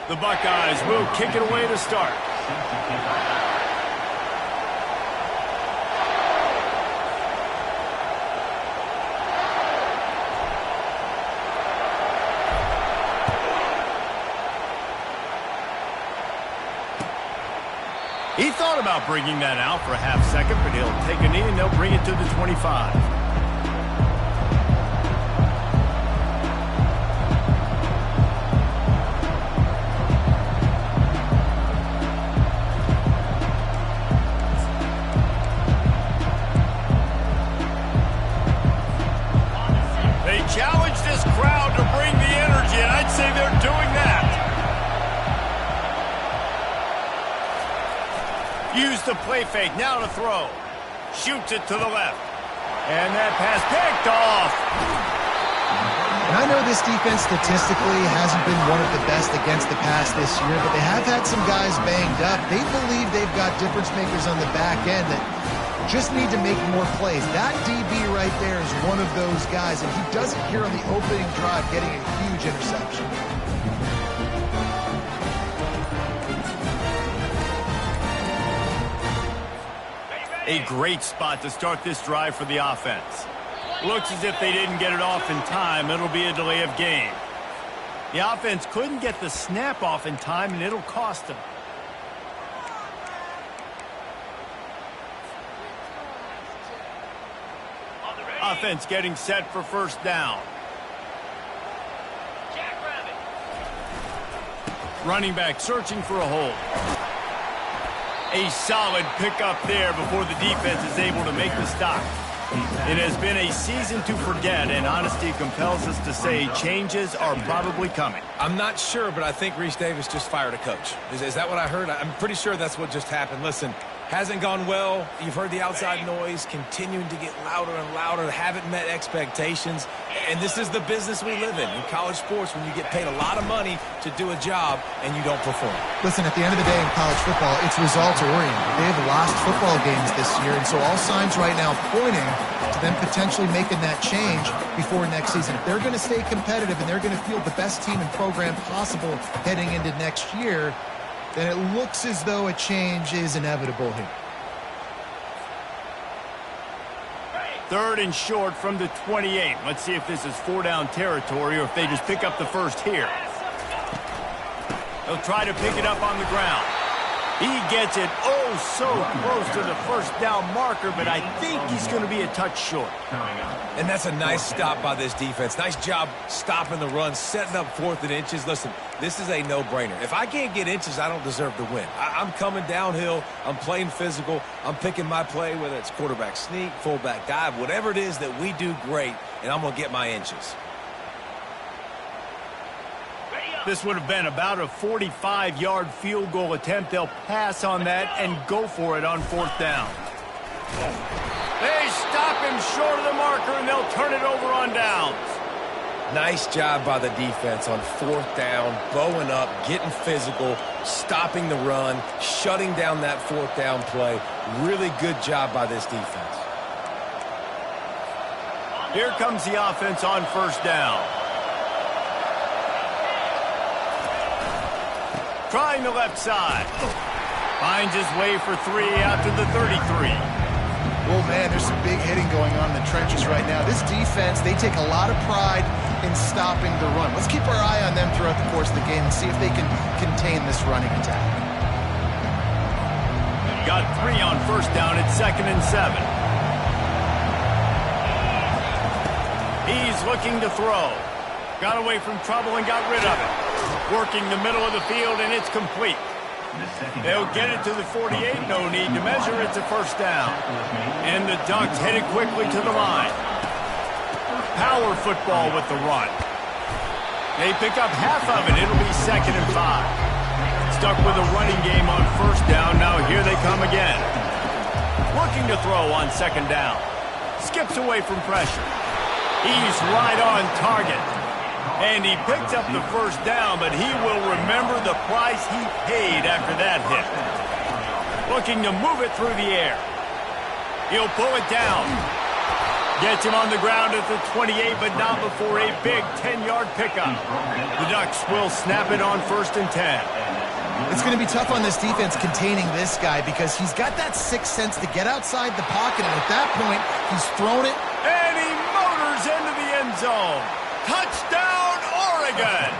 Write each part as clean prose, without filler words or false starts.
The Buckeyes will kick it away to start. He thought about bringing that out for a half second, but he'll take a knee and they'll bring it to the 25. They challenge this crowd to bring the energy, and I'd say they're doing that. Use the play fake, now to throw. Shoots it to the left. And that pass picked off. And I know this defense statistically hasn't been one of the best against the pass this year, but they have had some guys banged up. They believe they've got difference makers on the back end that just need to make more plays. That DB right there is one of those guys, and he does it here on the opening drive, getting a huge interception. A great spot to start this drive for the offense. Looks as if they didn't get it off in time. It'll be a delay of game. The offense couldn't get the snap off in time, and it'll cost them. Offense getting set for first down. Running back searching for a hole. A solid pickup there before the defense is able to make the stop. It has been a season to forget, and honesty compels us to say changes are probably coming. I'm not sure, but I think Reese Davis just fired a coach. Is that what I heard? I'm pretty sure that's what just happened. Listen, hasn't gone well. You've heard the outside noise continuing to get louder and louder. Haven't met expectations. And this is the business we live in college sports, when you get paid a lot of money to do a job and you don't perform. Listen, at the end of the day in college football, it's results oriented. They have lost football games this year, and so all signs right now pointing to them potentially making that change before next season. If they're going to stay competitive and they're going to field the best team and program possible heading into next year, then it looks as though a change is inevitable here. Third and short from the 28. Let's see if this is four-down territory or if they just pick up the first here. They'll try to pick it up on the ground. He gets it so close to the first down marker, but I think he's going to be a touch short. And that's a nice stop by this defense. Nice job stopping the run, setting up 4th and inches. Listen, this is a no-brainer. If I can't get inches, I don't deserve to win. I'm coming downhill. I'm playing physical. I'm picking my play, whether it's quarterback sneak, fullback dive, whatever it is that we do great, and I'm going to get my inches. This would have been about a 45-yard field goal attempt. They'll pass on that and go for it on 4th down. They stop him short of the marker, and they'll turn it over on downs. Nice job by the defense on 4th down, bowing up, getting physical, stopping the run, shutting down that 4th down play. Really good job by this defense. Here comes the offense on 1st down. Trying the left side. Finds his way for 3 out to the 33. Oh, man, there's some big hitting going on in the trenches right now. This defense, they take a lot of pride in stopping the run. Let's keep our eye on them throughout the course of the game and see if they can contain this running attack. Got 3 on 1st down at 2nd and 7. He's looking to throw. Got away from trouble and got rid of it. Working the middle of the field, and it's complete. They'll get it to the 48. No need to measure. It's a 1st down. And the Ducks headed quickly to the line. Power football with the run. They pick up half of it. It'll be 2nd and 5. Stuck with a running game on 1st down. Now here they come again. Looking to throw on 2nd down. Skips away from pressure. He's right on target. And he picked up the 1st down, but he will remember the price he paid after that hit. Looking to move it through the air. He'll pull it down. Gets him on the ground at the 28, but not before a big 10-yard pickup. The Ducks will snap it on 1st and 10. It's going to be tough on this defense containing this guy because he's got that sixth sense to get outside the pocket, and at that point, he's thrown it. And he motors into the end zone. Touchdown, Oregon!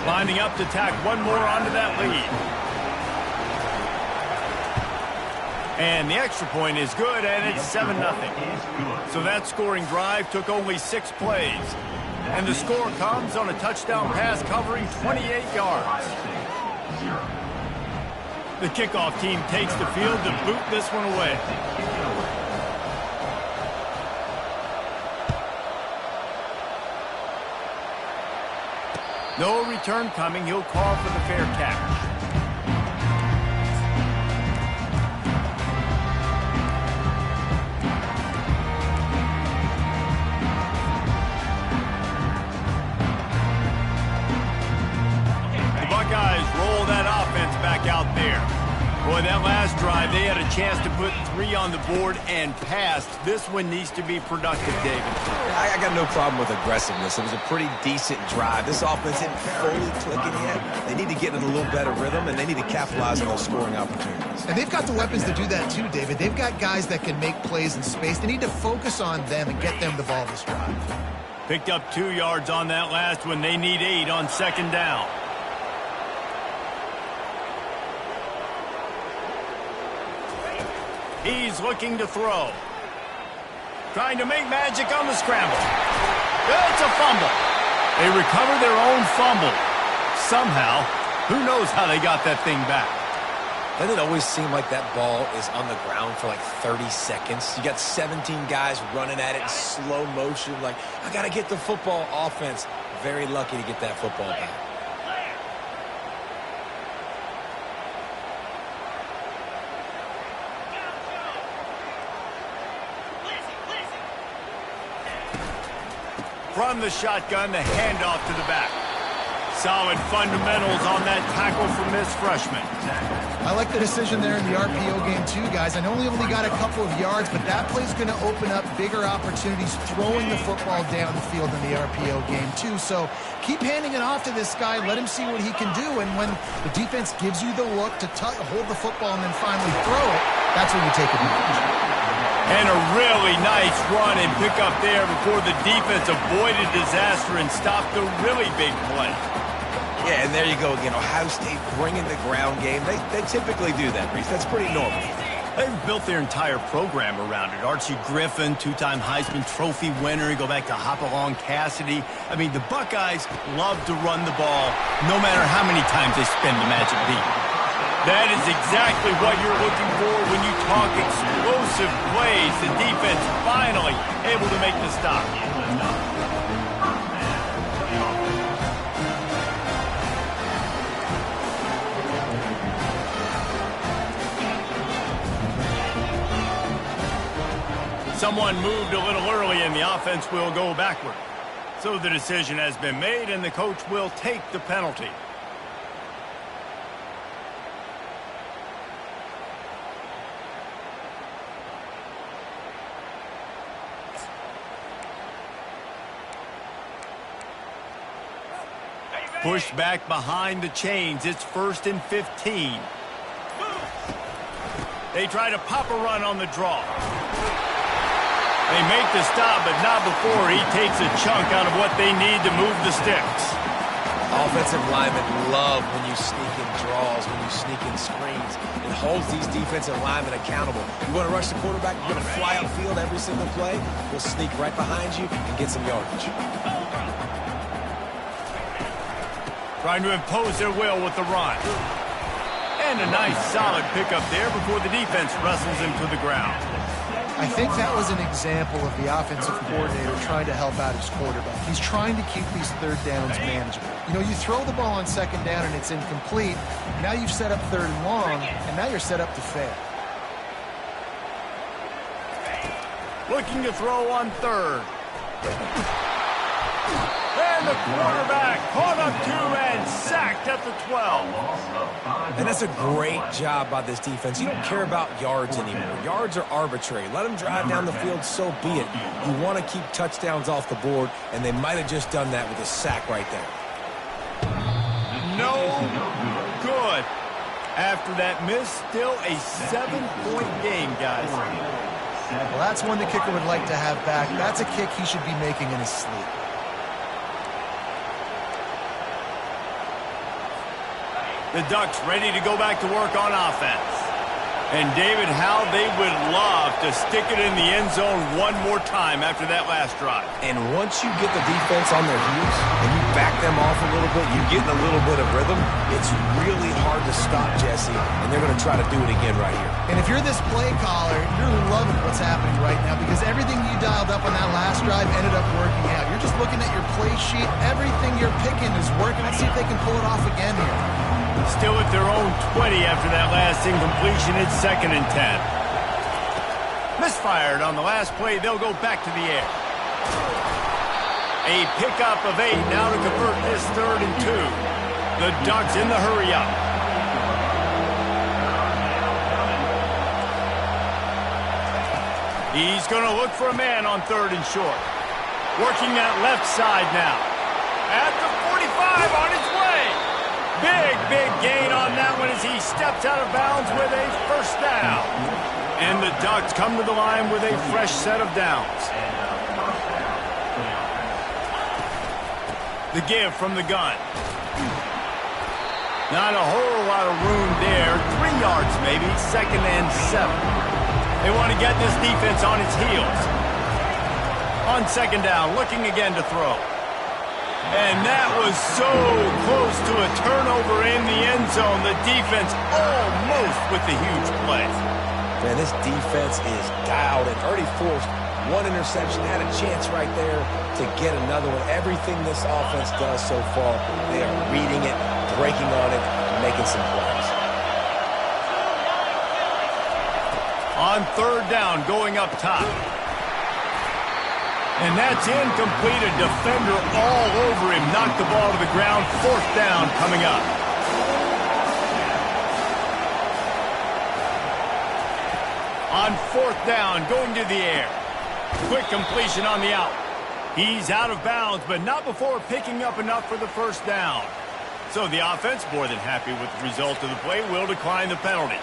Lining up to tack one more onto that lead. And the extra point is good, and it's 7-0. So that scoring drive took only 6 plays. And the score comes on a touchdown pass covering 28 yards. The kickoff team takes the field to boot this one away. No return coming. He'll call for the fair catch. Out there. Boy, that last drive, they had a chance to put 3 on the board and passed. This one needs to be productive, David. I got no problem with aggressiveness. It was a pretty decent drive. This offense isn't fully clicking yet. They need to get in a little better rhythm, and they need to capitalize on those scoring opportunities. And they've got the weapons to do that too, David. They've got guys that can make plays in space. They need to focus on them and get them the ball this drive. Picked up 2 yards on that last one. They need 8 on 2nd down. He's looking to throw. Trying to make magic on the scramble. It's a fumble. They recover their own fumble. Somehow, who knows how they got that thing back. Doesn't it always seem like that ball is on the ground for like 30 seconds? You got 17 guys running at it in slow motion. Like, I got to get the football. Offense, very lucky to get that football back. From the shotgun, the handoff to the back. Solid fundamentals on that tackle from this freshman. I like the decision there in the RPO game too, guys. I know he only got a couple of yards, but that play's going to open up bigger opportunities throwing the football down the field in the RPO game too. So keep handing it off to this guy. Let him see what he can do. And when the defense gives you the look to hold the football and then finally throw it, that's when you take advantage. And a really nice run and pick up there before the defense avoided disaster and stopped the really big play. Yeah, and there you go again. Ohio State bringing the ground game. They typically do that, Reese. That's pretty normal. They've built their entire program around it. Archie Griffin, 2-time Heisman Trophy winner. You go back to Hopalong Cassidy. I mean, the Buckeyes love to run the ball no matter how many times they spin the magic beat. That is exactly what you're looking for when you talk explosive plays. The defense finally able to make the stop. Someone moved a little early and the offense will go backward. So the decision has been made and the coach will take the penalty. Pushed back behind the chains. It's 1st and 15. They try to pop a run on the draw. They make the stop, but not before he takes a chunk out of what they need to move the sticks. Offensive linemen love when you sneak in draws, when you sneak in screens. It holds these defensive linemen accountable. You want to rush the quarterback, you're going to fly upfield every single play. We'll sneak right behind you and get some yardage. Trying to impose their will with the run. And a nice solid pickup there before the defense wrestles him to the ground. I think that was an example of the offensive coordinator trying to help out his quarterback. He's trying to keep these third downs manageable. You know, you throw the ball on 2nd down and it's incomplete. Now you've set up 3rd and long, and now you're set up to fail. Looking to throw on 3rd. And the quarterback caught up to and sacked at at the 12. And that's a great job by this defense. You don't care about yards anymore. Yards are arbitrary. Let them drive down the field, so be it. You want to keep touchdowns off the board, and they might have just done that with a sack right there. No good. After that miss, still a 7-point game, guys. Well, that's one the kicker would like to have back. That's a kick he should be making in his sleep. The Ducks ready to go back to work on offense. And David, how they would love to stick it in the end zone one more time after that last drive. And once you get the defense on their heels and you back them off a little bit, you get in a little bit of rhythm, it's really hard to stop, Jesse, and they're going to try to do it again right here. And if you're this play caller, you're loving what's happening right now because everything you dialed up on that last drive ended up working out. You're just looking at your play sheet. Everything you're picking is working. Let's see if they can pull it off again here. Still at their own 20 after that last incompletion. It's 2nd and 10. Misfired on the last play. They'll go back to the air. A pickup of 8 now to convert this 3rd and 2. The Ducks in the hurry up. He's going to look for a man on 3rd and short. Working that left side now. At the 45 on his way. Big gain on that one as he steps out of bounds with a first down. And the Ducks come to the line with a fresh set of downs. The give from the gun. Not a whole lot of room there. 3 yards maybe, 2nd and 7. They want to get this defense on its heels. On 2nd down, looking again to throw. And that was so close to a turnover in the end zone. The defense almost with the huge play. Man, this defense is dialed and already forced one interception. Had a chance right there to get another one. Everything this offense does so far, they are reading it, breaking on it, and making some plays. On 3rd down, going up top. And that's incomplete. A defender all over him. Knocked the ball to the ground. 4th down coming up. On 4th down, going to the air. Quick completion on the out. He's out of bounds, but not before picking up enough for the first down. So the offense, more than happy with the result of the play, will decline the penalty.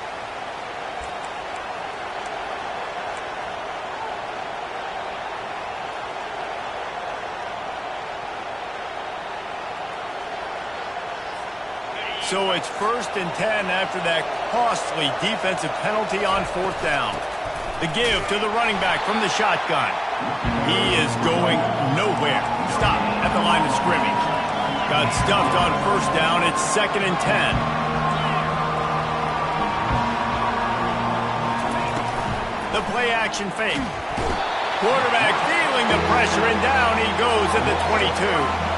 So it's 1st and 10 after that costly defensive penalty on 4th down. The give to the running back from the shotgun. He is going nowhere. Stop at the line of scrimmage. Got stuffed on 1st down. It's 2nd and 10. The play action fake. Quarterback feeling the pressure, and down he goes at the 22.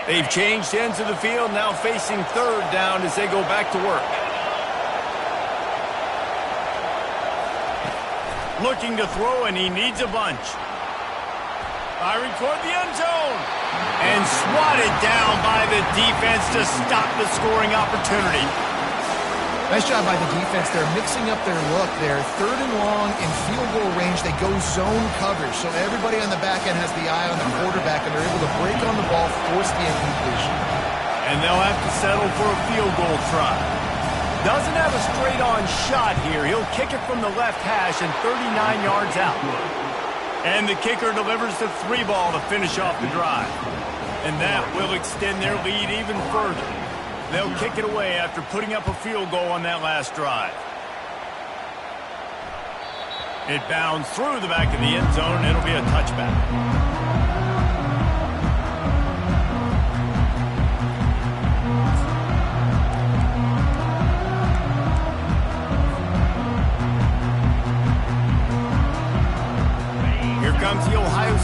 They've changed ends of the field, now facing 3rd down as they go back to work. Looking to throw, and he needs a bunch. Firing toward the end zone. And swatted down by the defense to stop the scoring opportunity. Nice job by the defense. They're mixing up their look there. 3rd and long in field goal range. They go zone coverage. So everybody on the back end has the eye on the quarterback, and they're able to break on the ball, force the incompletion. And they'll have to settle for a field goal try. Doesn't have a straight-on shot here. He'll kick it from the left hash and 39 yards out. And the kicker delivers the 3 ball to finish off the drive. And that will extend their lead even further. They'll kick it away after putting up a field goal on that last drive. It bounds through the back of the end zone, and it'll be a touchback.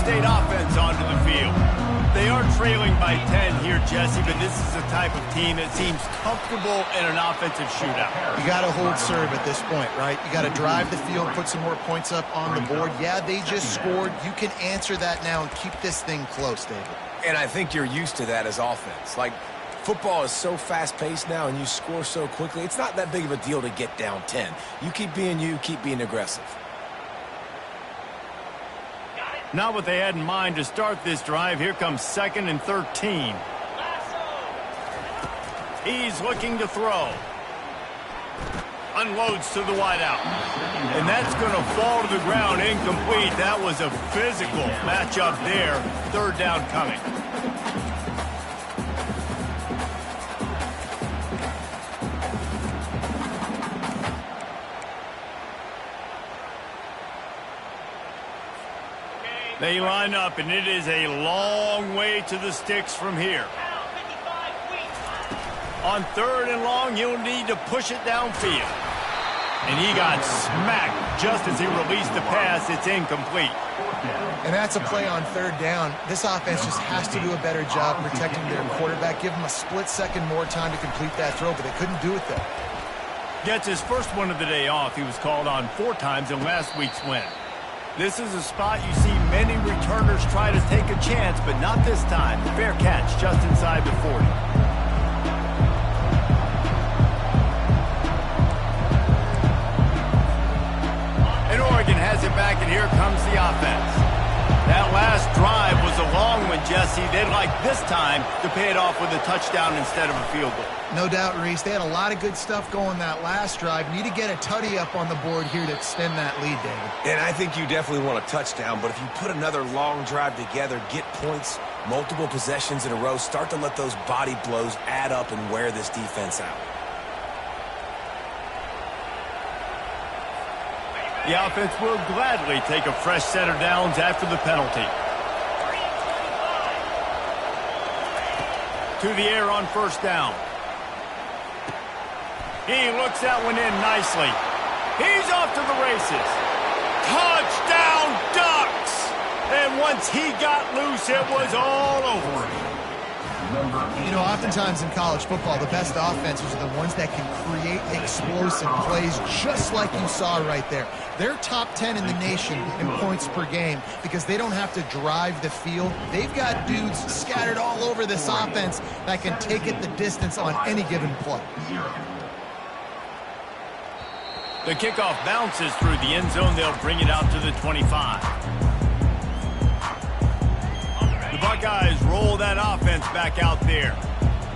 State offense onto the field. They are trailing by 10 here, Jesse, but this is the type of team that seems comfortable in an offensive shootout. You got to hold serve at this point, right? You got to drive the field, put some more points up on the board. Yeah, they just scored. You can answer that now and keep this thing close, David. And I think you're used to that as offense. Like, football is so fast-paced now and you score so quickly, it's not that big of a deal to get down 10. You, keep being aggressive. Not what they had in mind to start this drive. Here comes 2nd and 13. He's looking to throw. Unloads to the wideout. And that's going to fall to the ground incomplete. That was a physical matchup there. 3rd down coming. They line up, and it is a long way to the sticks from here. On 3rd and long, you'll need to push it downfield. And he got smacked just as he released the pass. It's incomplete. And that's a play on 3rd down. This offense just has to do a better job protecting their quarterback. Give him a split second more time to complete that throw, but they couldn't do it there. Gets his first one of the day off. He was called on 4 times in last week's win. This is a spot you see many returners try to take a chance, but not this time. Fair catch just inside the 40. And Oregon has it back, and here comes the offense. That last drive was a long one, Jesse. They'd like this time to pay it off with a touchdown instead of a field goal. No doubt, Reese. They had a lot of good stuff going that last drive. Need to get a tutty up on the board here to extend that lead, David. And I think you definitely want a touchdown, but if you put another long drive together, get points, multiple possessions in a row, start to let those body blows add up and wear this defense out. The offense will gladly take a fresh set of downs after the penalty. To the air on 1st down. He looks that one in nicely. He's off to the races. Touchdown, Ducks! And once he got loose, it was all over. You know, oftentimes in college football, the best offenses are the ones that can create explosive plays just like you saw right there. They're top 10 in the nation in points per game because they don't have to drive the field. They've got dudes scattered all over this offense that can take it the distance on any given play. The kickoff bounces through the end zone. They'll bring it out to the 25. The Buckeyes roll that offense back out there.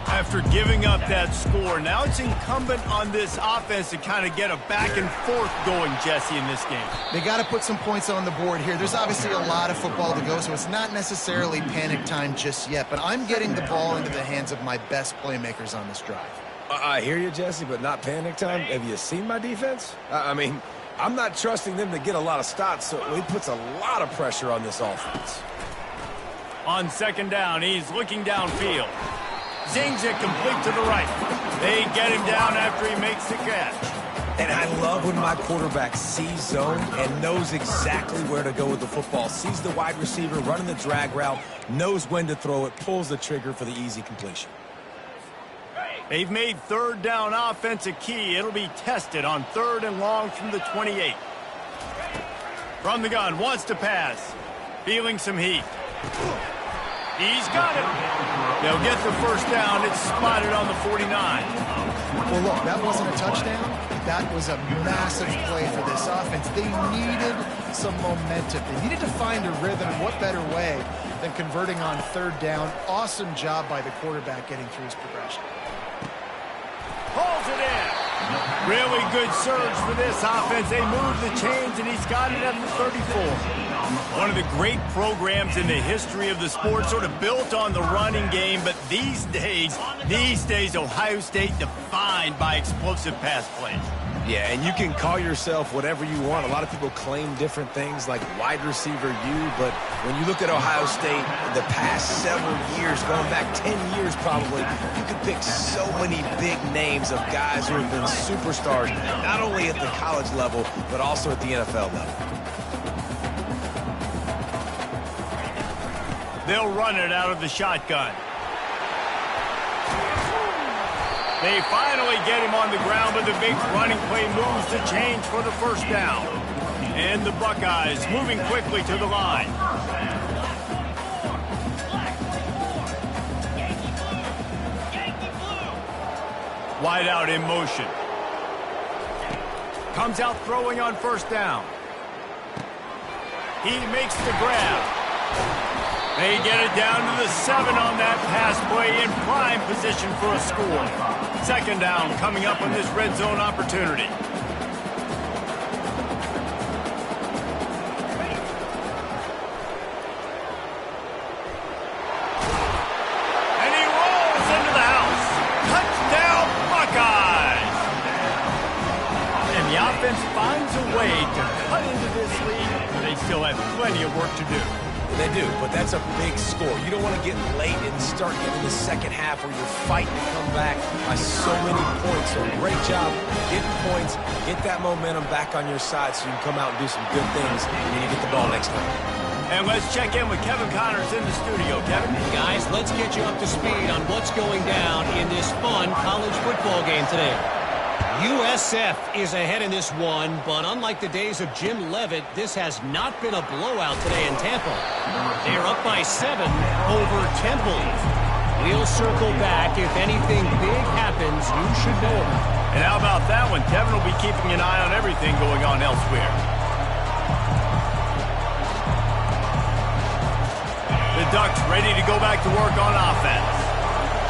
After giving up that score, now it's incumbent on this offense to kind of get a back and forth going, Jesse, in this game. They got to put some points on the board here. There's obviously a lot of football to go, so it's not necessarily panic time just yet, but I'm getting the ball into the hands of my best playmakers on this drive. I hear you, Jesse, but not panic time. Have you seen my defense? I mean, I'm not trusting them to get a lot of stops, so it puts a lot of pressure on this offense. On 2nd down, he's looking downfield. Zings it complete to the right. They get him down after he makes the catch. And I love when my quarterback sees zone and knows exactly where to go with the football. Sees the wide receiver running the drag route, knows when to throw it, pulls the trigger for the easy completion. They've made 3rd down offense a key. It'll be tested on 3rd and long from the 28. From the gun, wants to pass. Feeling some heat. He's got it. They'll get the 1st down. It's spotted on the 49. Well, look, that wasn't a touchdown. That was a massive play for this offense. They needed some momentum. They needed to find a rhythm. What better way than converting on 3rd down? Awesome job by the quarterback getting through his progression. Pulls it in. Really good surge for this offense. They move the chains, and he's got it at the 34. One of the great programs in the history of the sport, sort of built on the running game, but these days, Ohio State defined by explosive pass plays. Yeah, and you can call yourself whatever you want. A lot of people claim different things like wide receiver U, but when you look at Ohio State, the past several years, going back 10 years probably, you could pick so many big names of guys who have been superstars, not only at the college level, but also at the NFL level. They'll run it out of the shotgun. They finally get him on the ground, but the big running play moves the change for the first down. And the Buckeyes moving quickly to the line. Wide out in motion. Comes out throwing on first down. He makes the grab. They get it down to the 7 on that pass play in prime position for a score. Second down coming up on this red zone opportunity. And he rolls into the house. Touchdown, Buckeyes! And the offense finds a way to cut into this lead. They still have plenty of work to do. They do, but that's a big score. You don't want to get late and start getting the second half where you're fighting to come back by so many points. So great job getting points, get that momentum back on your side so you can come out and do some good things when you get the ball next time. And let's check in with Kevin Connors in the studio. Kevin? Guys, let's get you up to speed on what's going down in this fun college football game today. USF is ahead in this one, but unlike the days of Jim Leavitt, this has not been a blowout today in Tampa. They're up by 7 over Temple. We'll circle back. If anything big happens, you should know about it. And how about that one? Kevin will be keeping an eye on everything going on elsewhere. The Ducks ready to go back to work on offense.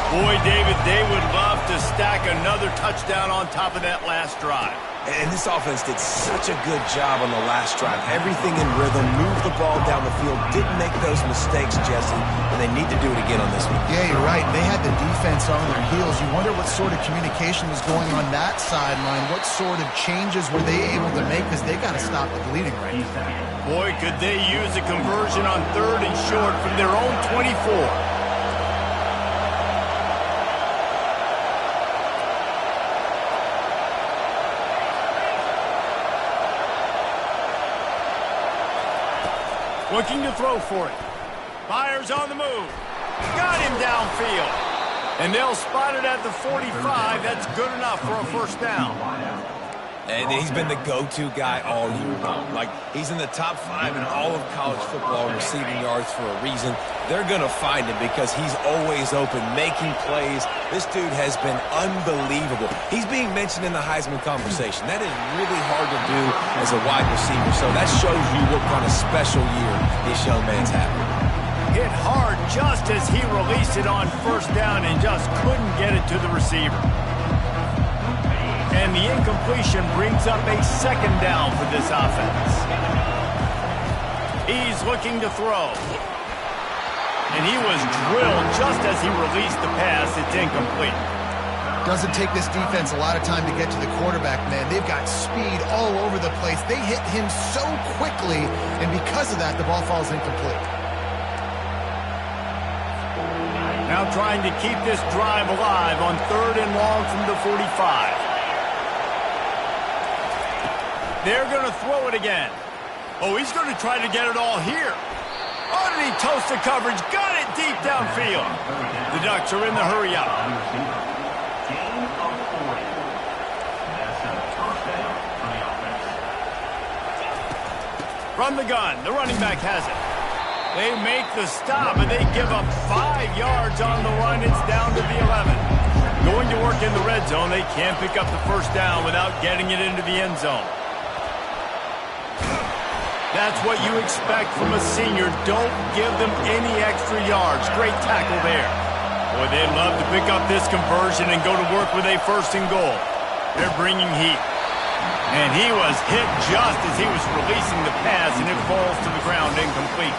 Boy, David, they would love to stack another touchdown on top of that last drive. And this offense did such a good job on the last drive. Everything in rhythm, moved the ball down the field, didn't make those mistakes, Jesse, and they need to do it again on this one. Yeah, you're right. They had the defense on their heels. You wonder what sort of communication was going on that sideline. What sort of changes were they able to make? Because they got to stop the bleeding right now. Boy, could they use a conversion on 3rd and short from their own 24. Looking to throw for it. Fires on the move. Got him downfield. And they'll spot it at the 45. That's good enough for a first down. And he's been the go-to guy all year long. Like, he's in the top 5 in all of college football in receiving yards for a reason. They're going to find him because he's always open, making plays. This dude has been unbelievable. He's being mentioned in the Heisman conversation. That is really hard to do as a wide receiver. So that shows you what kind of special year this young man's having. Hit hard just as he released it on first down and just couldn't get it to the receiver. And the incompletion brings up a second down for this offense. He's looking to throw. And he was drilled just as he released the pass. It's incomplete. Doesn't take this defense a lot of time to get to the quarterback, man. They've got speed all over the place. They hit him so quickly, and because of that, the ball falls incomplete. Now trying to keep this drive alive on 3rd and long from the 45. They're going to throw it again. Oh, he's going to try to get it all here. Oh, did he toast the coverage? Got it deep downfield. The Ducks are in the hurry up. From the gun, the running back has it. They make the stop, and they give up 5 yards on the run. It's down to the 11. Going to work in the red zone, they can't pick up the first down without getting it into the end zone. That's what you expect from a senior. Don't give them any extra yards. Great tackle there. Boy, they'd love to pick up this conversion and go to work with a first and goal. They're bringing heat. And he was hit just as he was releasing the pass, and it falls to the ground incomplete.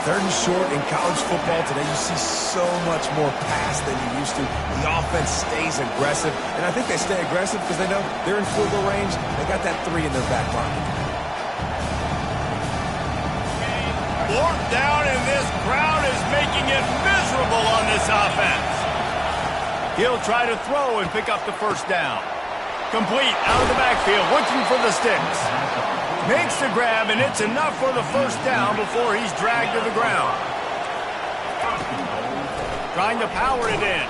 3rd and short in college football today, you see so much more pass than you used to. The offense stays aggressive, and I think they stay aggressive because they know they're in field goal range. They got that 3 in their back pocket. Fourth down, and this crowd is making it miserable on this offense. He'll try to throw and pick up the first down. Complete out of the backfield, looking for the sticks. Makes the grab, and it's enough for the first down before he's dragged to the ground. trying to power it in.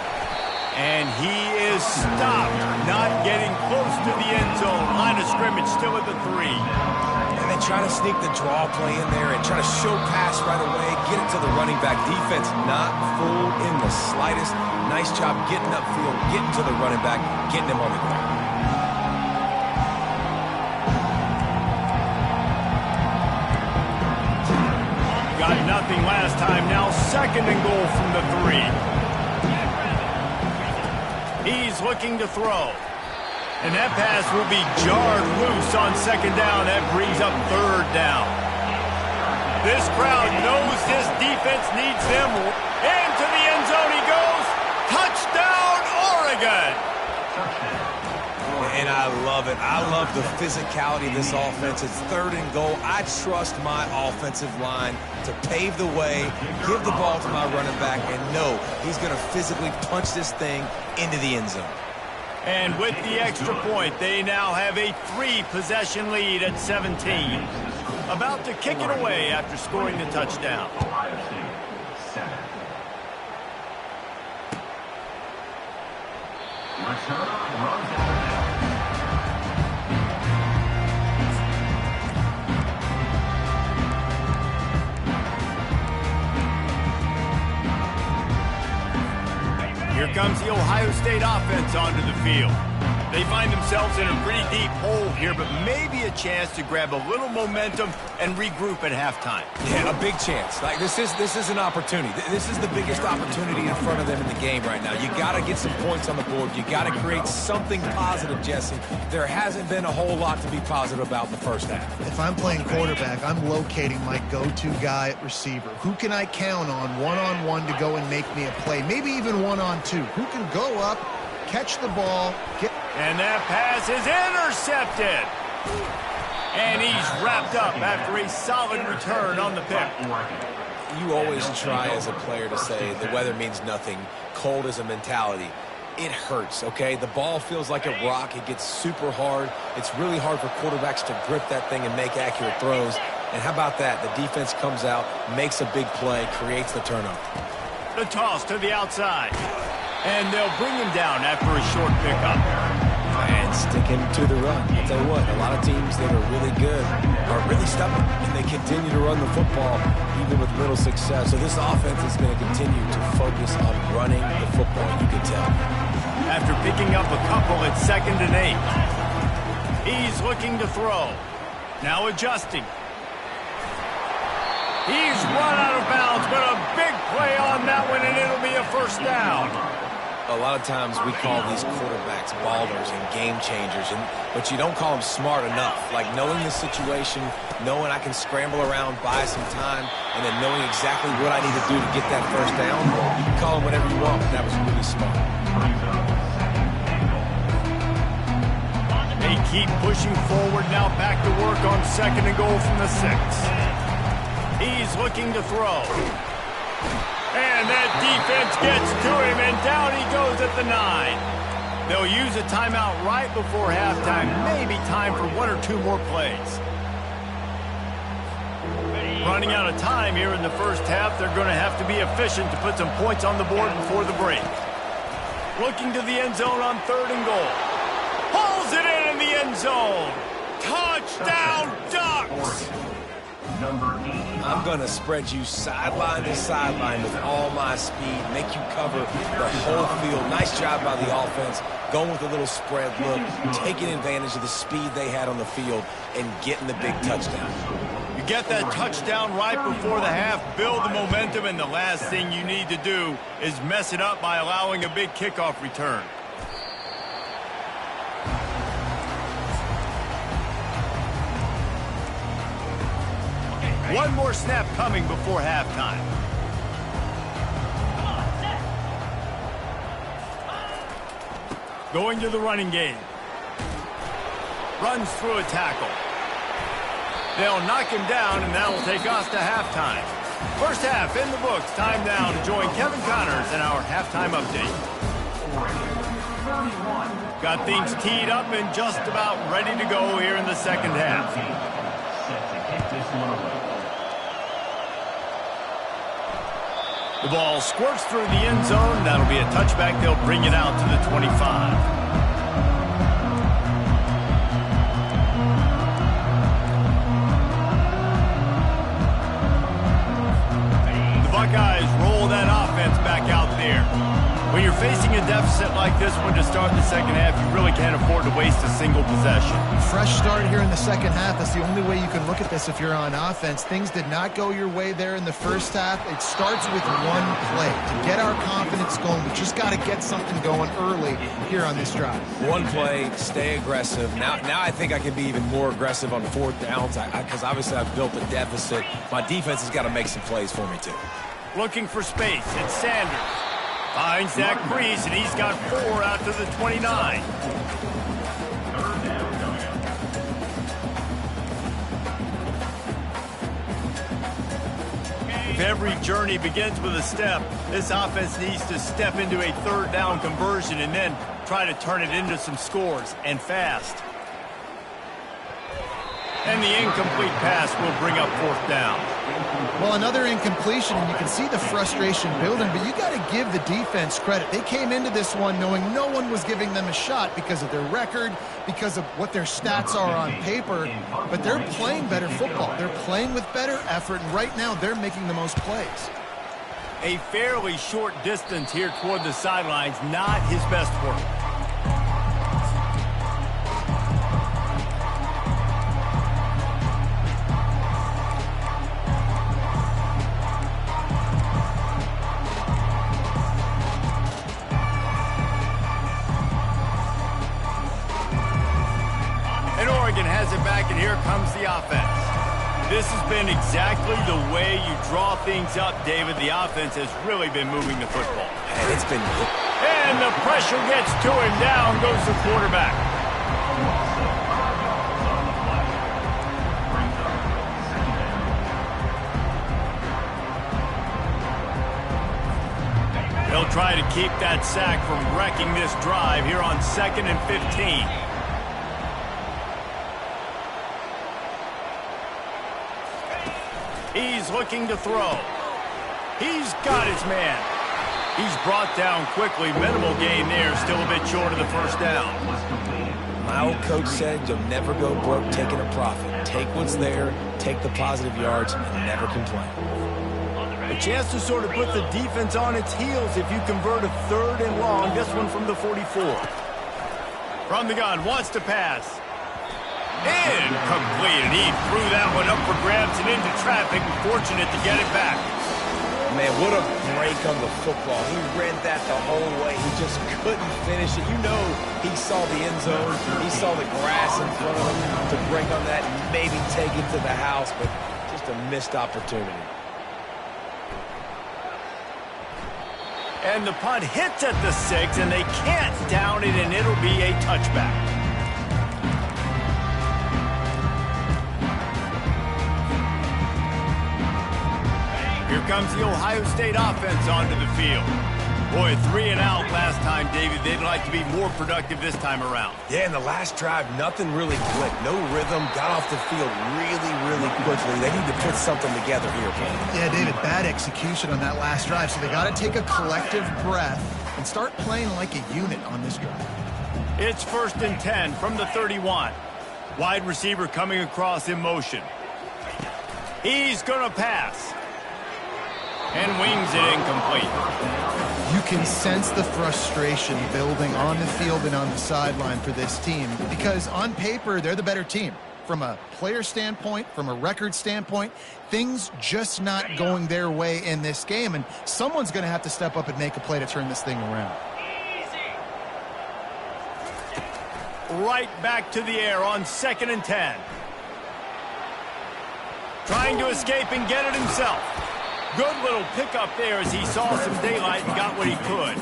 And he is stopped, not getting close to the end zone. Line of scrimmage still at the 3. And they try to sneak the draw play in there and try to show pass right away, get it to the running back. Defense not fooled in the slightest. Nice job getting upfield, getting to the running back, getting him on the ground. Got nothing last time. Now 2nd and goal from the 3. He's looking to throw. And that pass will be jarred loose on 2nd down. That brings up 3rd down. This crowd knows this defense needs them. Into the end zone he goes. Touchdown, Oregon. And I love it. I love the physicality of this offense. It's 3rd and goal. I trust my offensive line to pave the way, give the ball to my running back, and know he's going to physically punch this thing into the end zone. And with the extra point, they now have a 3-possession lead at 17. About to kick it away after scoring the touchdown. Here comes the Ohio State offense onto the field. They find themselves in a pretty deep hole here, but maybe a chance to grab a little momentum and regroup at halftime. Yeah, a big chance. Like this is an opportunity. This is the biggest opportunity in front of them in the game right now. You got to get some points on the board. You got to create something positive, Jesse. There hasn't been a whole lot to be positive about in the first half. If I'm playing quarterback, I'm locating my go-to guy at receiver. Who can I count on one-on-one to go and make me a play? Maybe even one-on-two. Who can go up, catch the ball, get... And that pass is intercepted. And he's wrapped up after a solid return on the pick. You always try as a player to say the weather means nothing. Cold is a mentality. It hurts, okay? The ball feels like a rock. It gets super hard. It's really hard for quarterbacks to grip that thing and make accurate throws. And how about that? The defense comes out, makes a big play, creates the turnover. The toss to the outside. And they'll bring him down after a short pickup. And sticking to the run. I'll tell you what, a lot of teams that are really good are really stubborn, and they continue to run the football even with little success. So this offense is going to continue to focus on running the football, you can tell. After picking up a couple at 2nd and 8. He's looking to throw. Now adjusting. He's run out of bounds, but a big play on that one, and it'll be a 1st down. A lot of times we call these quarterbacks ballers and game changers, but you don't call them smart enough. Like knowing the situation, knowing I can scramble around, buy some time, and then knowing exactly what I need to do to get that 1st down. You can call them whatever you want, but that was really smart. They keep pushing forward, now back to work on 2nd and goal from the 6. He's looking to throw. And that defense gets to him, and down he goes at the 9. They'll use a timeout right before halftime. Maybe time for 1 or 2 more plays. Running out of time here in the first half. They're going to have to be efficient to put some points on the board before the break. Looking to the end zone on 3rd and goal. Pulls it in the end zone. Touchdown, Ducks! I'm going to spread you sideline to sideline with all my speed, make you cover the whole field. Nice job by the offense, going with a little spread look, taking advantage of the speed they had on the field, and getting the big touchdown. You get that touchdown right before the half, build the momentum, and the last thing you need to do is mess it up by allowing a big kickoff return. One more snap coming before halftime. Going to the running game. Runs through a tackle. They'll knock him down, and that'll take us to halftime. First half in the books. Time now to join Kevin Connors in our halftime update. Got things teed up and just about ready to go here in the second half. The ball squirts through the end zone. That'll be a touchback. They'll bring it out to the 25. The Buckeyes roll that offense back out there. When you're facing a deficit like this one to start the second half, you really can't afford to waste a single possession. Fresh start here in the second half. That's the only way you can look at this if you're on offense. Things did not go your way there in the first half. It starts with one play. To get our confidence going, we just got to get something going early here on this drive. One play, stay aggressive. Now I think I can be even more aggressive on fourth downs because obviously I've built a deficit. My defense has got to make some plays for me too. Looking for space. It's Sanders. Finds Zach Breeze, and he's got 4 out to the 29. If every journey begins with a step, this offense needs to step into a third down conversion and then try to turn it into some scores, and fast. And the incomplete pass will bring up fourth down. Well, another incompletion, and you can see the frustration building, but you got to give the defense credit. They came into this one knowing no one was giving them a shot because of their record, because of what their stats are on paper, but they're playing better football. They're playing with better effort, and right now they're making the most plays. A fairly short distance here toward the sidelines, not his best work. Has it back, and here comes the offense. This has been exactly the way you draw things up, David. The offense has really been moving the football. And it's been... And the pressure gets to him. Down goes the quarterback. They'll try to keep that sack from wrecking this drive here on 2nd and 15. He's looking to throw. He's got his man. He's brought down quickly. Minimal gain there. Still a bit short of the first down. My old coach said you'll never go broke taking a profit. Take what's there, take the positive yards, and never complain. A chance to sort of put the defense on its heels if you convert a 3rd and long. This one from the 44. From the gun, wants to pass. Incomplete, and he threw that one up for grabs and into traffic, and fortunate to get it back. Man, what a break on the football. He read that the whole way. He just couldn't finish it. You know he saw the end zone. He saw the grass in front of him to break on that and maybe take it to the house, but just a missed opportunity. And the punt hits at the 6, and they can't down it, and it'll be a touchback. Here comes the Ohio State offense onto the field. Boy, 3 and out last time, David. They'd like to be more productive this time around. Yeah, in the last drive, nothing really clicked. No rhythm. Got off the field really quickly. They need to put something together here. Yeah, David, bad execution on that last drive. So they got to take a collective breath and start playing like a unit on this drive. It's 1st and 10 from the 31. Wide receiver coming across in motion. He's going to pass. And wings it incomplete. You can sense the frustration building on the field and on the sideline for this team because on paper, they're the better team. From a player standpoint, from a record standpoint, things just not going their way in this game, and someone's going to have to step up and make a play to turn this thing around. Right back to the air on 2nd and 10. Trying to escape and get it himself. Good little pickup there as he saw some daylight and got what he could.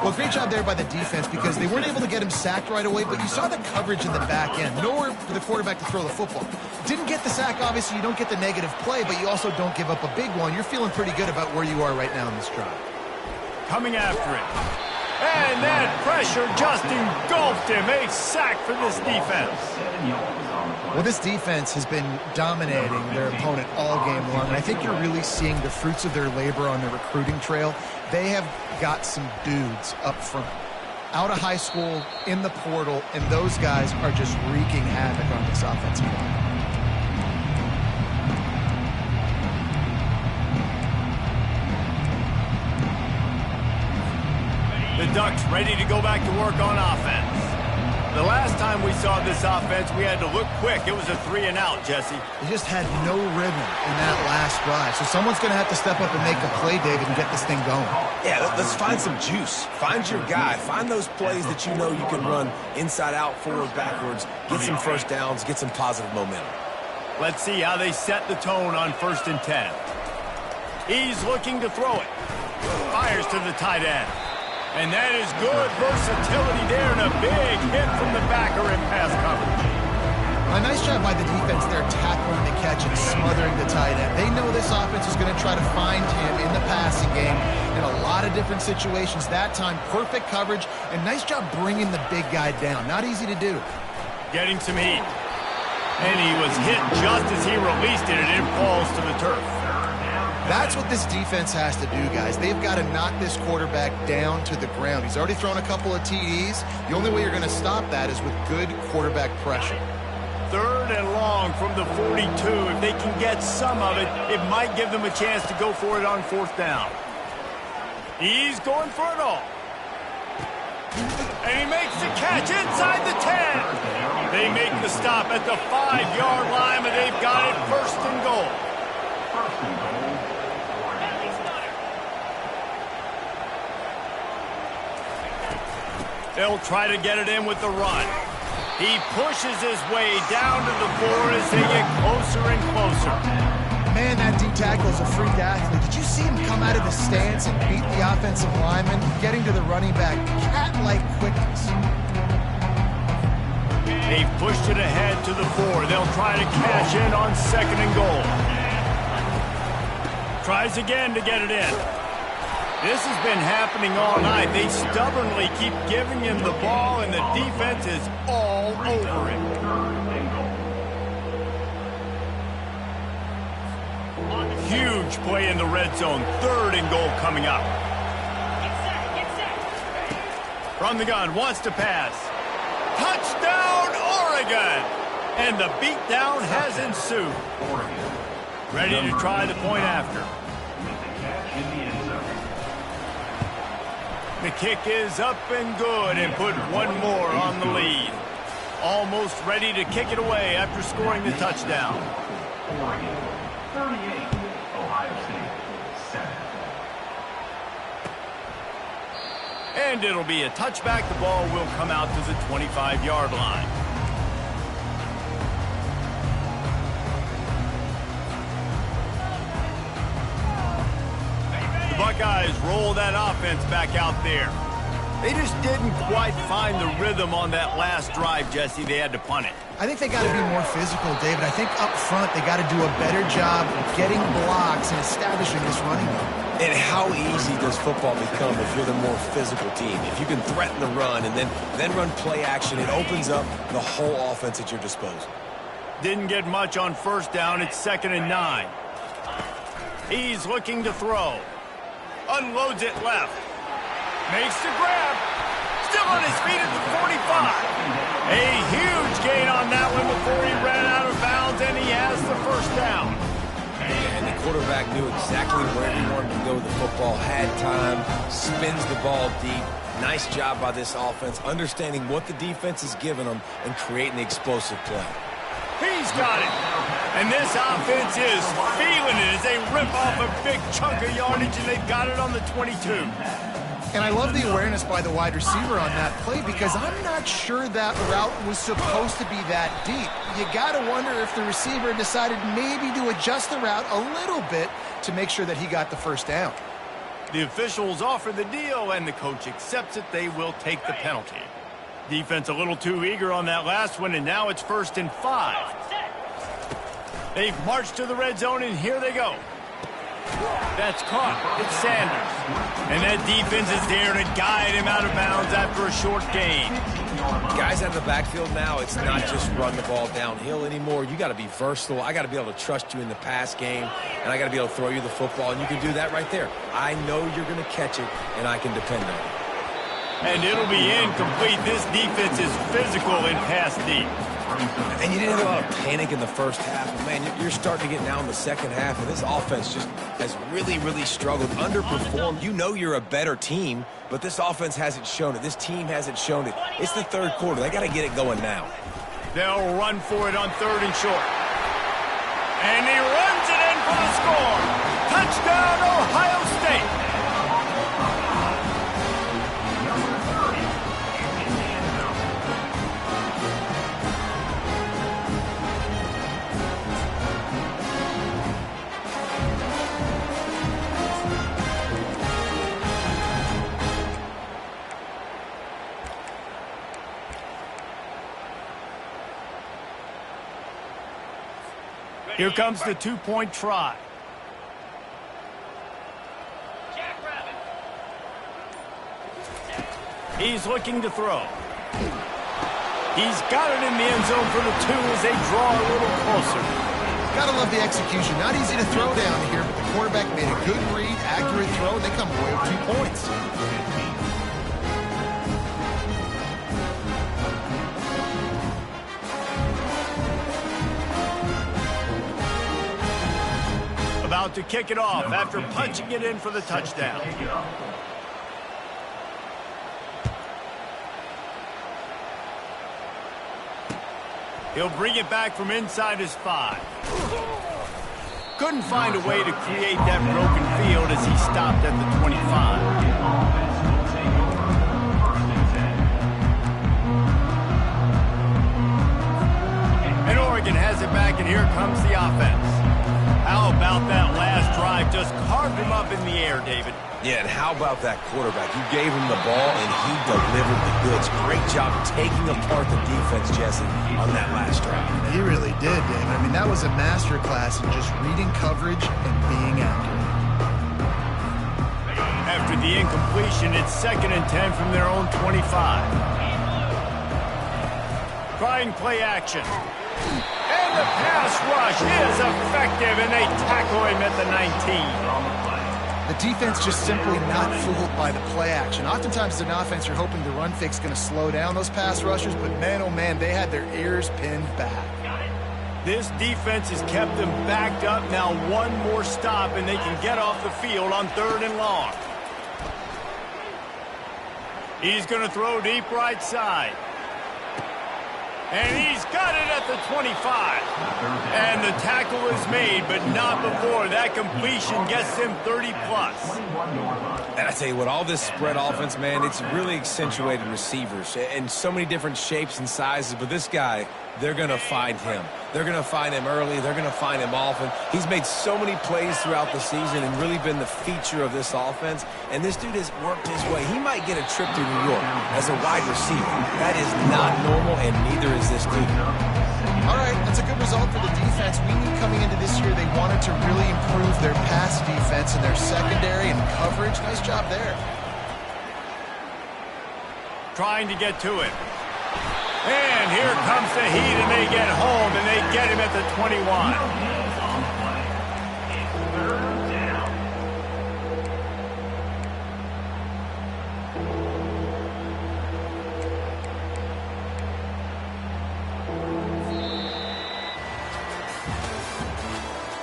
Well, great job there by the defense because they weren't able to get him sacked right away, but you saw the coverage in the back end. Nowhere for the quarterback to throw the football. Didn't get the sack, obviously. You don't get the negative play, but you also don't give up a big one. You're feeling pretty good about where you are right now in this drive. Coming after it. And that pressure just engulfed him. A sack for this defense. Well, this defense has been dominating their opponent all game long, and I think you're really seeing the fruits of their labor on the recruiting trail. They have got some dudes up front, out of high school, in the portal, and those guys are just wreaking havoc on this offensive line. The Ducks ready to go back to work on offense. The last time we saw this offense, we had to look quick. It was a 3-and-out, Jesse. They just had no rhythm in that last drive. So someone's going to have to step up and make a play, David, and get this thing going. Yeah, let's find some juice. Find your guy. Find those plays that you know you can run inside out, forward, backwards, get some first downs, get some positive momentum. Let's see how they set the tone on 1st and 10. He's looking to throw it. Fires to the tight end. And that is good versatility there, and a big hit from the backer in pass coverage. A nice job by the defense there, tackling the catch and smothering the tight end. They know this offense is going to try to find him in the passing game in a lot of different situations. That time, perfect coverage, and nice job bringing the big guy down. Not easy to do. Getting some heat. And he was hit just as he released it, and it falls to the turf. That's what this defense has to do, guys. They've got to knock this quarterback down to the ground. He's already thrown a couple of TDs. The only way you're going to stop that is with good quarterback pressure. 3rd and long from the 42. If they can get some of it, it might give them a chance to go for it on 4th down. He's going for it all. And he makes the catch inside the 10. They make the stop at the 5-yard line, and they've got it 1st and goal. They'll try to get it in with the run. He pushes his way down to the 4 as they get closer and closer. Man, that D-tackle is a freak athlete. Did you see him come out of the stance and beat the offensive lineman, getting to the running back? Cat-like quickness. They've pushed it ahead to the 4. They'll try to cash in on 2nd and goal. Tries again to get it in. This has been happening all night. They stubbornly keep giving him the ball, and the defense is all over it. Huge play in the red zone. 3rd and goal coming up. From the gun, wants to pass. Touchdown, Oregon! And the beatdown has ensued. Ready to try the point after. The kick is up and good, and put one more on the lead. Almost ready to kick it away after scoring the touchdown. Oregon, 38, Ohio State, 7. And it'll be a touchback. The ball will come out to the 25-yard line. Buckeyes roll that offense back out there. They just didn't quite find the rhythm on that last drive, Jesse. They had to punt it. I think they got to be more physical, David. I think up front they got to do a better job getting blocks and establishing this running game. And how easy does football become if you're the more physical team? If you can threaten the run and then run play action, it opens up the whole offense at your disposal. Didn't get much on 1st down. It's 2nd and 9. He's looking to throw. Unloads it left. Makes the grab. Still on his feet at the 45. A huge gain on that one before he ran out of bounds, and he has the 1st down. And the quarterback knew exactly where he wanted to go with the football, had time, spins the ball deep. Nice job by this offense, understanding what the defense is giving them and creating the explosive play. He's got it. And this offense is feeling it as they rip off a big chunk of yardage, and they've got it on the 22. And I love the awareness by the wide receiver on that play, because I'm not sure that route was supposed to be that deep. You got to wonder if the receiver decided maybe to adjust the route a little bit to make sure that he got the 1st down. The officials offer the deal, and the coach accepts it. They will take the penalty. Defense a little too eager on that last one, and now it's 1st and 5. They've marched to the red zone, and here they go. That's caught. It's Sanders. And that defense is there to guide him out of bounds after a short gain. Guys out of the backfield now, it's not just run the ball downhill anymore. You got to be versatile. I got to be able to trust you in the pass game, and I got to be able to throw you the football, and you can do that right there. I know you're going to catch it, and I can depend on it. And it'll be incomplete. This defense is physical in pass deep. And you didn't have a lot of panic in the first half. But man, you're starting to get now in the second half, and this offense just has really, really struggled, underperformed. You know you're a better team, but this offense hasn't shown it. This team hasn't shown it. It's the third quarter. They got to get it going now. They'll run for it on 3rd and short. And he runs it in for the score. Touchdown, Ohio State. Here comes the 2-point try. He's looking to throw. He's got it in the end zone for the 2 as they draw a little closer. Gotta love the execution. Not easy to throw down here, but the quarterback made a good read, accurate throw, and they come away with 2 points. About to kick it off after punching it in for the touchdown. He'll bring it back from inside his 5. Couldn't find a way to create that broken field as he stopped at the 25. And Oregon has it back, and here comes the offense. How about that last drive? Just carved him up in the air, David. Yeah, and how about that quarterback? You gave him the ball, and he delivered the goods. Great job taking apart the defense, Jesse, on that last drive. He really did, David. I mean, that was a masterclass in just reading coverage and being accurate. After the incompletion, it's 2nd and 10 from their own 25. Trying play action. And the pass rush is effective, and they tackle him at the 19. The defense just simply not fooled by the play action. Oftentimes as an offense, you're hoping the run fake's going to slow down those pass rushers, but man, oh man, they had their ears pinned back. This defense has kept them backed up. Now 1 more stop, and they can get off the field on 3rd and long. He's going to throw deep right side. And he's got it at the 25. And the tackle is made, but not before. That completion gets him 30-plus. And I tell you what, all this spread offense, man, it's really accentuated receivers in so many different shapes and sizes. But this guy, they're going to find him. They're going to find him early. They're going to find him often. He's made so many plays throughout the season and really been the feature of this offense. And this dude has worked his way. He might get a trip to New York as a wide receiver. That is not normal, and neither is this dude. All right, that's a good result for the defense. We knew coming into this year they wanted to really improve their pass defense and their secondary and coverage. Nice job there. Trying to get to it. And here comes the heat, and they get home, and they get him at the 21.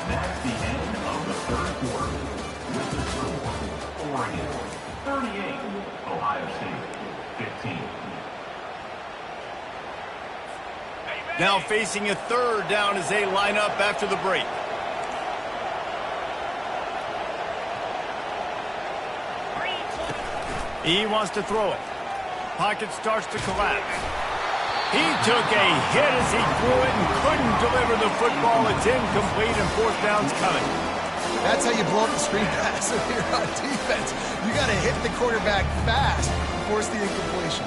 That's the end of the 3rd quarter. With the score, Oregon 38, Ohio State 15. Now facing a 3rd down as they line up after the break. He wants to throw it. Pocket starts to collapse. He took a hit as he threw it and couldn't deliver the football. It's incomplete, and 4th down's coming. That's how you blow up the screen pass if you're on defense. You got to hit the quarterback fast and force the incompletion.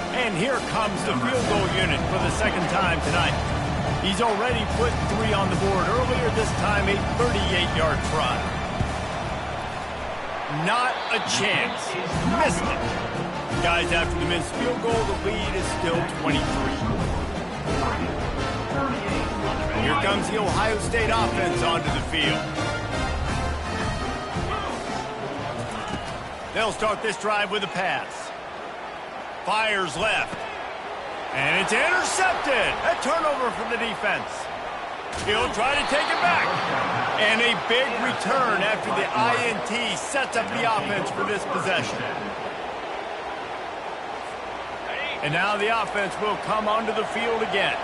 And here comes the field goal unit for the 2nd time tonight. He's already put 3 on the board earlier, this time a 38-yard try. Not a chance. Missed it. Guys, after the missed field goal, the lead is still 23. Here comes the Ohio State offense onto the field. They'll start this drive with a pass. Fires left. And it's intercepted. A turnover for the defense. He'll try to take it back. And a big return after the INT sets up the offense for this possession. And now the offense will come onto the field again.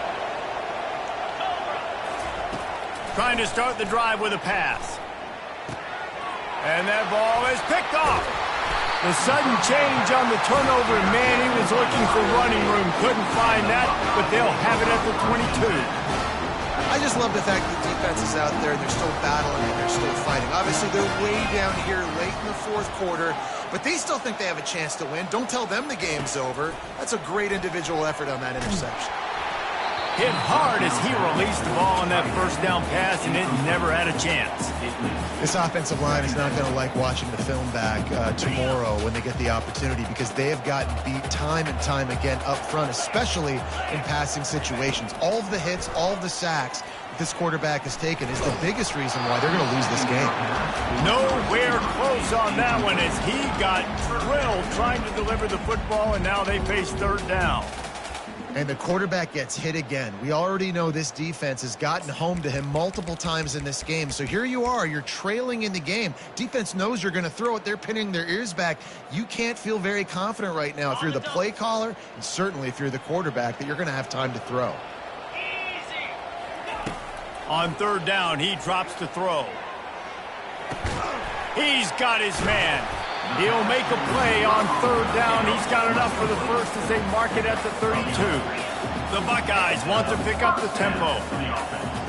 Trying to start the drive with a pass. And that ball is picked off. The sudden change on the turnover, man, he was looking for running room. Couldn't find that, but they'll have it at the 22. I just love the fact that the defense is out there. They're still battling and they're still fighting. Obviously, they're way down here late in the fourth quarter, but they still think they have a chance to win. Don't tell them the game's over. That's a great individual effort on that interception. Hit hard as he released the ball on that first down pass, and it never had a chance. This offensive line is not going to like watching the film back tomorrow when they get the opportunity, because they have gotten beat time and time again up front, especially in passing situations. All of the hits, all of the sacks that this quarterback has taken is the biggest reason why they're going to lose this game. Nowhere close on that one as he got drilled trying to deliver the football, and now they face third down. And the quarterback gets hit again. We already know this defense has gotten home to him multiple times in this game. So here you are, you're trailing in the game. Defense knows you're going to throw it. They're pinning their ears back. You can't feel very confident right now if you're the play caller, and certainly if you're the quarterback, that you're going to have time to throw. On third down, he drops to throw. He's got his man. He'll make a play on third down. He's got enough for the first as they mark it at the 32. The Buckeyes want to pick up the tempo.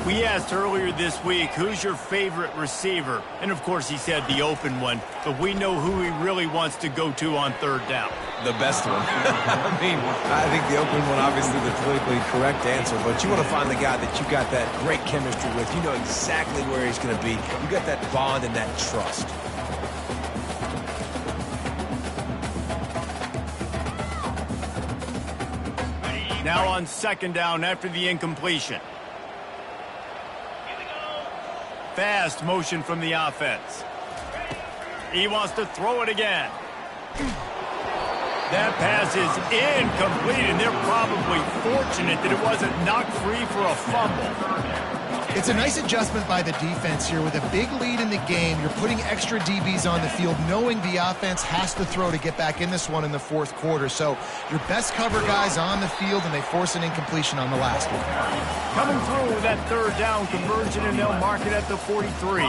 We asked earlier this week, who's your favorite receiver? And, of course, he said the open one. But we know who he really wants to go to on third down. The best one. I mean, I think the open one, obviously the politically correct answer, but you want to find the guy that you got that great chemistry with. You know exactly where he's going to be. You got that bond and that trust. Now on second down after the incompletion. Fast motion from the offense. He wants to throw it again. That pass is incomplete, and they're probably fortunate that it wasn't knocked free for a fumble. It's a nice adjustment by the defense here. With a big lead in the game, you're putting extra DBs on the field, knowing the offense has to throw to get back in this one in the fourth quarter. So your best cover guys on the field, and they force an incompletion on the last one. Coming through with that third down conversion, and they'll mark it at the 43.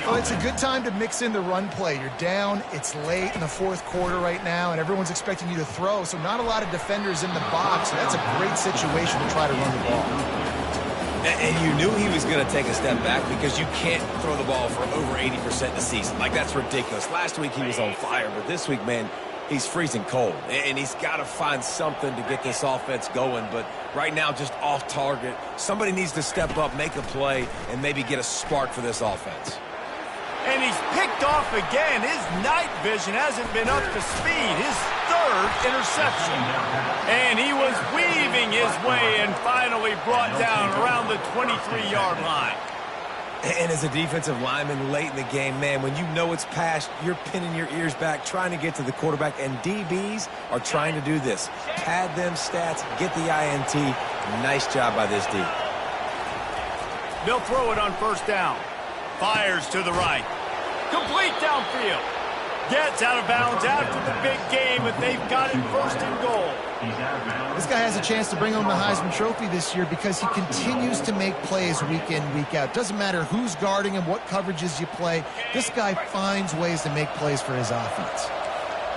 Well, it's a good time to mix in the run play. You're down, it's late in the fourth quarter right now, and everyone's expecting you to throw, so not a lot of defenders in the box. So that's a great situation to try to run the ball. And you knew he was going to take a step back because you can't throw the ball for over 80% of the season. Like, that's ridiculous. Last week he was on fire, but this week, man, he's freezing cold. And he's got to find something to get this offense going. But right now, just off target. Somebody needs to step up, make a play, and maybe get a spark for this offense. And he's picked off again. His night vision hasn't been up to speed. His third interception. And he was weaving his way and finally brought down around the 23-yard line. And as a defensive lineman late in the game, man, when you know it's past, you're pinning your ears back, trying to get to the quarterback, and DBs are trying to do this. Pad them stats, get the INT. Nice job by this D. They'll throw it on first down. Fires to the right. Complete downfield. Gets out of bounds after the big game, but they've got it first and goal. This guy has a chance to bring home the Heisman Trophy this year because he continues to make plays week in, week out. Doesn't matter who's guarding him, what coverages you play. This guy finds ways to make plays for his offense.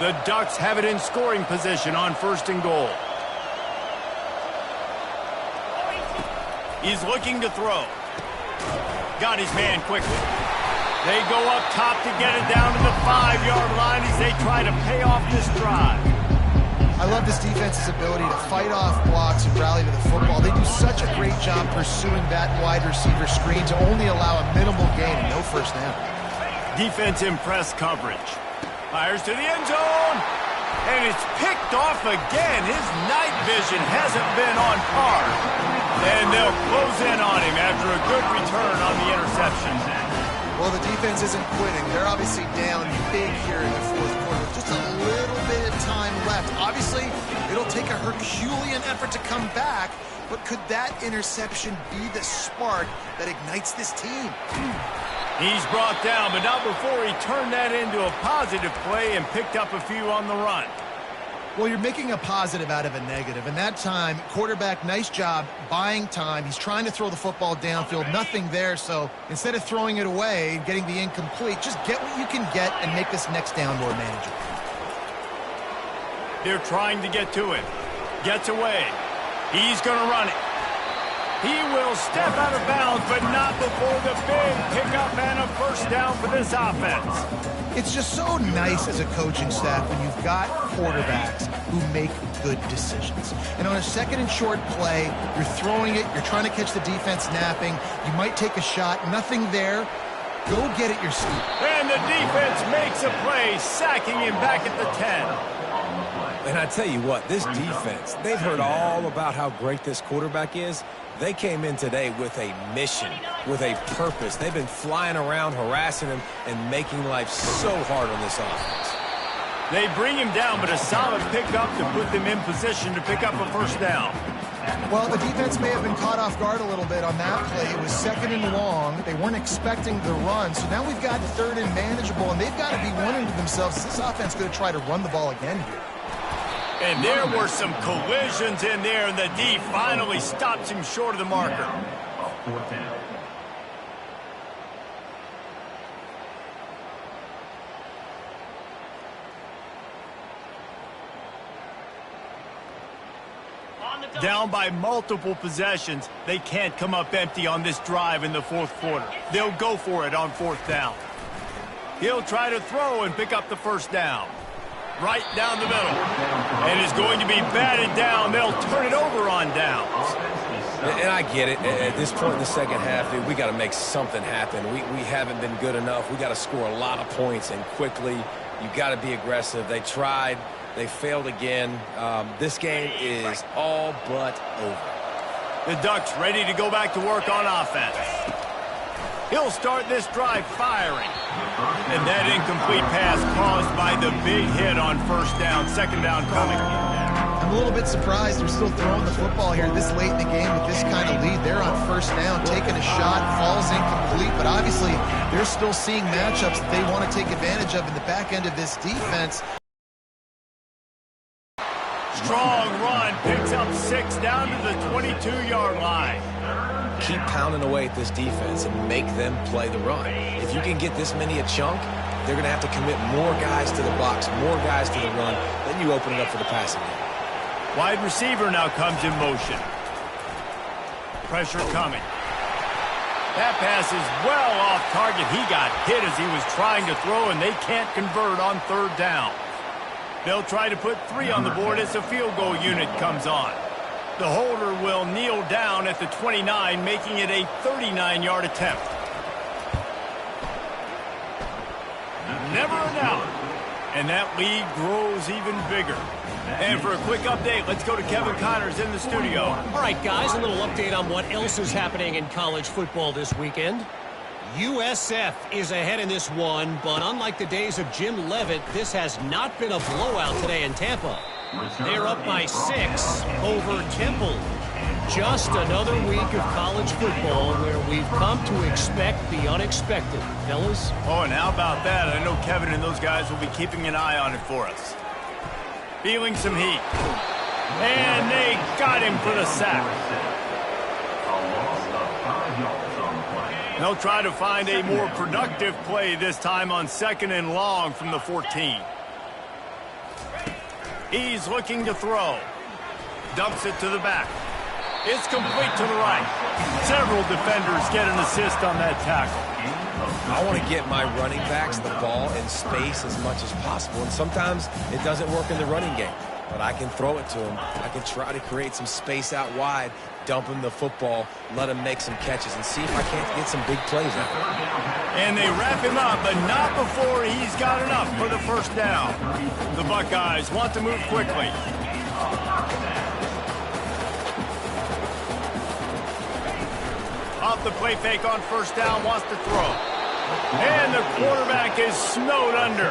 The Ducks have it in scoring position on first and goal. He's looking to throw. Got his man quickly. They go up top to get it down to the 5-yard line as they try to pay off this drive. I love this defense's ability to fight off blocks and rally to the football. They do such a great job pursuing that wide receiver screen to only allow a minimal gain and no first down. Defense in press coverage. Fires to the end zone. And it's picked off again. His night vision hasn't been on par. And they'll close in on him after a good return on the interception. Well, the defense isn't quitting. They're obviously down big here in the fourth quarter. Just a little bit of time left. Obviously, it'll take a Herculean effort to come back, but could that interception be the spark that ignites this team? He's brought down, but not before he turned that into a positive play and picked up a few on the run. Well, you're making a positive out of a negative. And that time, quarterback, nice job buying time. He's trying to throw the football downfield. Nothing there. So instead of throwing it away and getting the incomplete, just get what you can get and make this next down more manageable. They're trying to get to it. Gets away. He's going to run it. He will step out of bounds, but not before the big pickup and a first down for this offense. It's just so nice as a coaching staff when you've got quarterbacks who make good decisions. And on a second and short play, you're throwing it, you're trying to catch the defense napping, you might take a shot, nothing there. Go get it yourself. And the defense makes a play, sacking him back at the 10. And I tell you what, this defense, they've heard all about how great this quarterback is. They came in today with a mission, with a purpose. They've been flying around, harassing him, and making life so hard on this offense. They bring him down, but a solid pickup to put them in position to pick up a first down. Well, the defense may have been caught off guard a little bit on that play. It was second and long. They weren't expecting the run. So now we've got third and manageable, and they've got to be wondering to themselves, is this offense going to try to run the ball again here? And there were some collisions in there, and the D finally stops him short of the marker. Down by multiple possessions, they can't come up empty on this drive in the fourth quarter. They'll go for it on fourth down. He'll try to throw and pick up the first down. Right down the middle. And is going to be batted down. They'll turn it over on downs. And I get it. At this point in the second half, dude, we got to make something happen. We haven't been good enough. We got to score a lot of points and quickly. You got to be aggressive. They tried. They failed again. This game is all but over. The Ducks ready to go back to work on offense. He'll start this drive firing. And that incomplete pass caused by the big hit on first down. Second down coming. I'm a little bit surprised they're still throwing the football here this late in the game with this kind of lead. They're on first down, taking a shot, falls incomplete. But obviously, they're still seeing matchups that they want to take advantage of in the back end of this defense. Strong run, picks up 6 down to the 22-yard line. Keep pounding away at this defense and make them play the run. If you can get this many a chunk, they're going to have to commit more guys to the box, more guys to the run. Then you open it up for the passing game. Wide receiver now comes in motion. Pressure coming. That pass is well off target. He got hit as he was trying to throw, and they can't convert on third down. They'll try to put 3 on the board as the field goal unit comes on. The holder will kneel down at the 29, making it a 39-yard attempt. Never a doubt. And that lead grows even bigger. And for a quick update, let's go to Kevin Connors in the studio. All right, guys, a little update on what else is happening in college football this weekend. USF is ahead in this one, but unlike the days of Jim Leavitt, this has not been a blowout today in Tampa. They're up by 6 over Temple. Just another week of college football where we've come to expect the unexpected. Fellas? Oh, and how about that? I know Kevin and those guys will be keeping an eye on it for us. Feeling some heat. And they got him for the sack. They'll try to find a more productive play this time on second and long from the 14. He's looking to throw. Dumps it to the back. It's complete to the right. Several defenders get an assist on that tackle. I want to get my running backs the ball in space as much as possible, and sometimes it doesn't work in the running game. but I can throw it to him. I can try to create some space out wide, dump him the football, let him make some catches, and see if I can't get some big plays out of him. And they wrap him up, but not before he's got enough for the first down. The Buckeyes want to move quickly. Off the play fake on first down, wants to throw. And the quarterback is snowed under.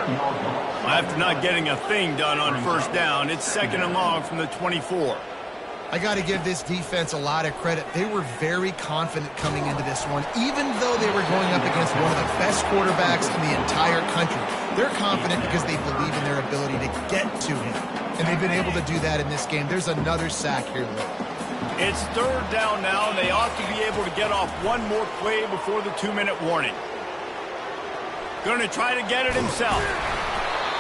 After not getting a thing done on first down, it's 2nd and long from the 24. I got to give this defense a lot of credit. They were very confident coming into this one, even though they were going up against one of the best quarterbacks in the entire country. They're confident because they believe in their ability to get to him, and they've been able to do that in this game. There's another sack here, Luke. It's 3rd down now, and they ought to be able to get off one more play before the 2-minute warning. Going to try to get it himself.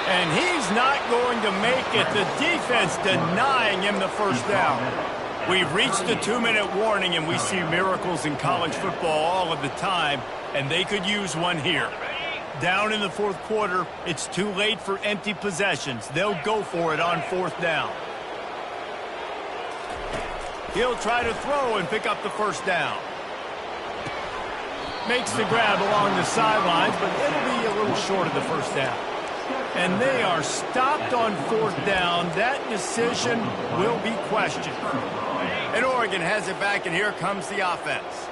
And he's not going to make it. The defense denying him the first down. We've reached the 2-minute warning, and we see miracles in college football all of the time, and they could use one here. Down in the 4th quarter, it's too late for empty possessions. They'll go for it on 4th down. He'll try to throw and pick up the first down. Makes the grab along the sidelines, but it'll be a little short of the first down. And they are stopped on 4th down. That decision will be questioned. And Oregon has it back, and here comes the offense.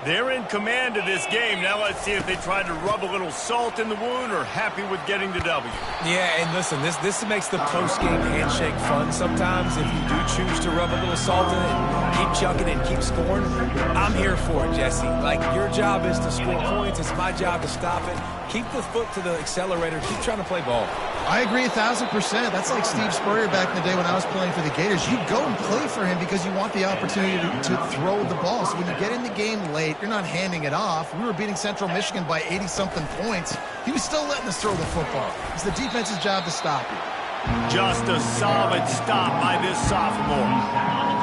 They're in command of this game. Now let's see if they try to rub a little salt in the wound or happy with getting the W. Yeah, and listen, this makes the post-game handshake fun sometimes. If you do choose to rub a little salt in it, keep chucking and keep scoring, I'm here for it, Jesse. Like, your job is to score points. It's my job to stop it. Keep the foot to the accelerator. Keep trying to play ball. I agree 1,000%. That's like Steve Spurrier back in the day when I was playing for the Gators. You go and play for him because you want the opportunity to throw the ball. So when you get in the game late, you're not handing it off. We were beating Central Michigan by 80-something points. He was still letting us throw the football. It's the defense's job to stop you. Just a solid stop by this sophomore.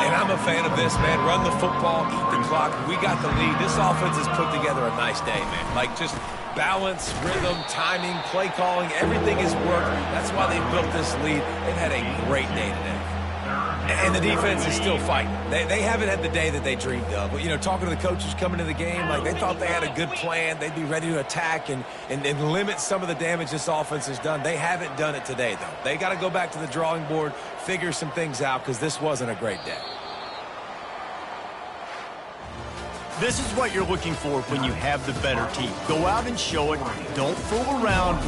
And I'm a fan of this, man. Run the football, eat the clock. We got the lead. This offense has put together a nice day, man. Like, just balance, rhythm, timing, play calling, everything has worked. That's why they built this lead. They've had a great day today. And the defense is still fighting. They haven't had the day that they dreamed of. But, you know, talking to the coaches coming to the game, like, they thought they had a good plan. They'd be ready to attack and limit some of the damage this offense has done. They haven't done it today, though. They got to go back to the drawing board, figure some things out, because this wasn't a great day. This is what you're looking for when you have the better team. Go out and show it. Don't fool around with